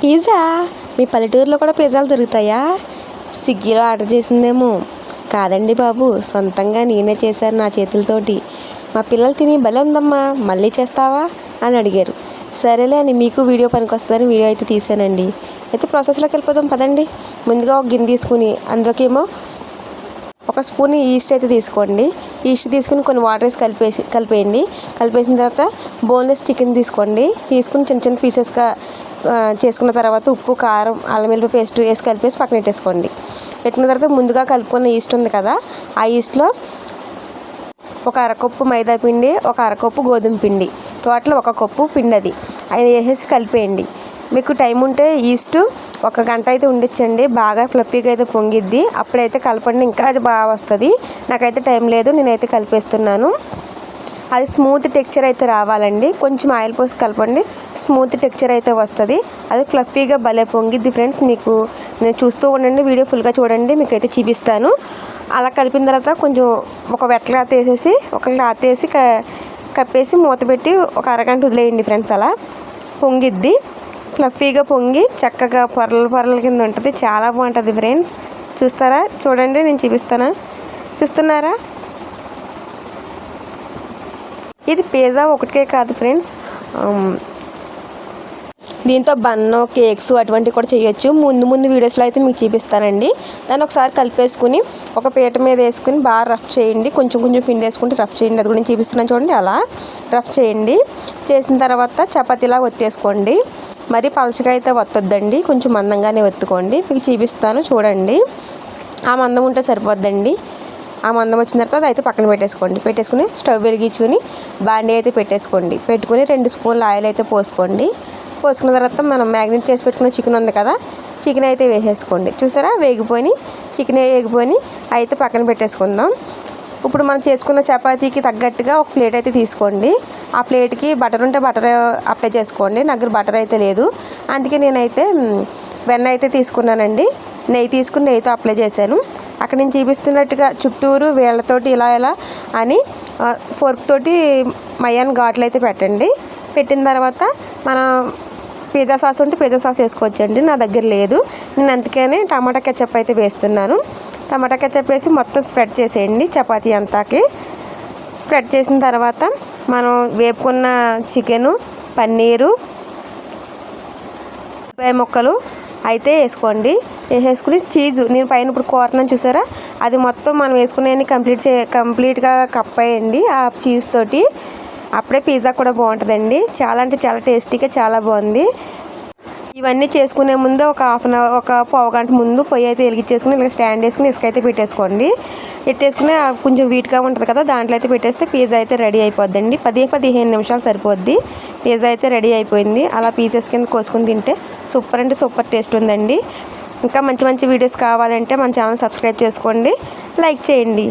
Pizza మీ పల్లెటూరులో కూడా పిజ్జాలు దొరుకుతాయా? స్విగ్గీలో ఆర్డర్ చేసిందేమో. కాదండి బాబు, సొంతంగా నేనే చేశాను నా చేతులతోటి. మా పిల్లలు తిని భలే ఉందమ్మా, మళ్ళీ చేస్తావా అని అడిగారు. సరేలే అని మీకు వీడియో పనికొస్తుందని వీడియో అయితే తీసానండి. అయితే ప్రాసెస్లోకి వెళ్ళిపోదాం పదండి. ముందుగా ఒక గిన్నె తీసుకుని అందులోకి ఏమో ఒక స్పూన్ ఈస్ట్ అయితే తీసుకోండి. ఈస్ట్ తీసుకుని కొన్ని వాటర్ వేసి కలిపేయండి. కలిపేసిన తర్వాత బోన్లెస్ చికెన్ తీసుకోండి. తీసుకుని చిన్న చిన్న పీసెస్గా చేసుకున్న తర్వాత ఉప్పు, కారం, అల్లం వెల్లుల్లి పేస్ట్ వేసి కలిపేసి పక్కన పెట్టేసుకోండి. పెట్టిన తర్వాత ముందుగా కలుపుకున్న ఈస్ట్ ఉంది కదా, ఆ ఈస్ట్లో ఒక అరకప్పు మైదా పిండి, ఒక అరకప్పు గోధుమ పిండి, టోటల్ ఒక కప్పు పిండి అది వేసేసి కలిపేయండి. మీకు టైం ఉంటే ఈస్ట్ ఒక గంట అయితే ఉండించండి, బాగా ఫ్లఫీగా అయితే పొంగిద్ది. అప్పుడైతే కలపండి, ఇంకా అది బాగా వస్తుంది. నాకైతే టైం లేదు, నేనైతే కలిపేస్తున్నాను. అది స్మూత్ టెక్చర్ అయితే రావాలండి. కొంచెం ఆయిల్ పోసి కలపండి, స్మూత్ టెక్చర్ అయితే వస్తుంది. అది ఫ్లఫీగా భలే పొంగిద్ది ఫ్రెండ్స్. మీకు నేను చూస్తూ ఉండండి, వీడియో ఫుల్గా చూడండి, మీకైతే చూపిస్తాను. అలా కలిపిన తర్వాత కొంచెం ఒక వెట్ క్లాత్ వేసేసి ఒక క్లాత్ వేసి కప్పేసి మూత పెట్టి ఒక అరగంట వదిలేయండి ఫ్రెండ్స్. అలా పొంగిద్ది, ఫ్లఫీగా పొంగి చక్కగా పొరల పొరల కింద ఉంటుంది. చాలా బాగుంటుంది ఫ్రెండ్స్. చూస్తారా? చూడండి, నేను చూపిస్తాను. చూస్తున్నారా? ఇది పిజ్జా ఒకటికే కాదు ఫ్రెండ్స్, దీంతో బన్ను, కేక్స్ అటువంటివి కూడా చేయొచ్చు. ముందు వీడియోస్లో అయితే మీకు చూపిస్తానండి. దాన్ని ఒకసారి కలిపేసుకుని ఒక పీట మీద వేసుకుని బాగా రఫ్ చేయండి. కొంచెం పిండి వేసుకుంటే రఫ్ చేయండి. అది కూడా చూపిస్తున్నాను చూడండి. అలా రఫ్ చేయండి. చేసిన తర్వాత చపాతీలా ఒత్తేసుకోండి. మరి పలచగా అయితే ఒత్తొద్దండి, కొంచెం మందంగానే ఒత్తుకోండి. మీకు చూపిస్తాను చూడండి. ఆ మందం ఉంటే సరిపోద్దండి. ఆ మందం వచ్చిన తర్వాత అది అయితే పక్కన పెట్టేసుకుని స్టవ్ వెలిగించుకుని బాండీ అయితే పెట్టేసుకోండి. పెట్టుకుని 2 స్పూన్ల ఆయిల్ అయితే పోసుకున్న తర్వాత మనం మ్యాగ్నేట్ చేసి పెట్టుకున్న చికెన్ ఉంది కదా, చికెన్ అయితే వేసేసుకోండి. చూసారా? చికెన్ వేగిపోయి అయితే పక్కన పెట్టేసుకుందాం. ఇప్పుడు మనం చేసుకున్న చపాతీకి తగ్గట్టుగా ఒక ప్లేట్ అయితే తీసుకోండి. ఆ ప్లేట్కి బటర్ ఉంటే బటర్ అప్లై చేసుకోండి. నా దగ్గర బటర్ అయితే లేదు, అందుకే నేనైతే వెన్న అయితే తీసుకున్నానండి. నెయ్యి తీసుకుని నెయ్యితో అప్లై చేశాను. అక్కడ నేను చూపిస్తున్నట్టుగా చుట్టూరు వేళ్ళతోటి ఇలా అని ఫోర్క్ తోటి మయాన్ ఘాట్లు అయితే పెట్టండి. పెట్టిన తర్వాత మనం పిజ్జా సాస్ ఉంటే పిజ్జా సాస్ వేసుకోవచ్చండి. నా దగ్గర లేదు, నేను అందుకనే టమాటా కెచప్ అయితే వేస్తున్నాను. టమాటా కెచప్ వేసి మొత్తం స్ప్రెడ్ చేసేయండి చపాతీ అంతాకి. స్ప్రెడ్ చేసిన తర్వాత మనం వేపుకున్న చికెను, పన్నీరు, ఉల్లిపాయ ముక్కలు అయితే వేసుకోండి. వేసేసుకుని చీజు నేను పైన ఇప్పుడు కోరుతున్నాను చూసారా, అది మొత్తం మనం వేసుకునేవి కంప్లీట్గా కప్పేయండి ఆ చీజ్ తోటి. అప్పుడే పిజ్జా కూడా బాగుంటుందండి. చాలా అంటే చాలా టేస్టీగా చాలా బాగుంది. ఇవన్నీ చేసుకునే ముందు ఒక హాఫ్ అన్ అవర్, ఒక పావు గంట ముందు పొయ్యి అయితే వెలిగించేసుకుని ఇలా స్టాండ్ వేసుకుని ఇసుక అయితే పెట్టేసుకోండి. పెట్టేసుకుని కొంచెం వీట్గా ఉంటుంది కదా, దాంట్లో అయితే పెట్టేస్తే పిజ్జా అయితే రెడీ అయిపోద్దండి. 10-15 నిమిషాలు సరిపోద్ది. పిజ్జా అయితే రెడీ అయిపోయింది. అలా పీసెస్ కింద కోసుకుని తింటే సూపర్ అంటే సూపర్ టేస్ట్ ఉందండి. ఇంకా మంచి వీడియోస్ కావాలంటే మన ఛానల్ సబ్స్క్రైబ్ చేసుకోండి, లైక్ చేయండి.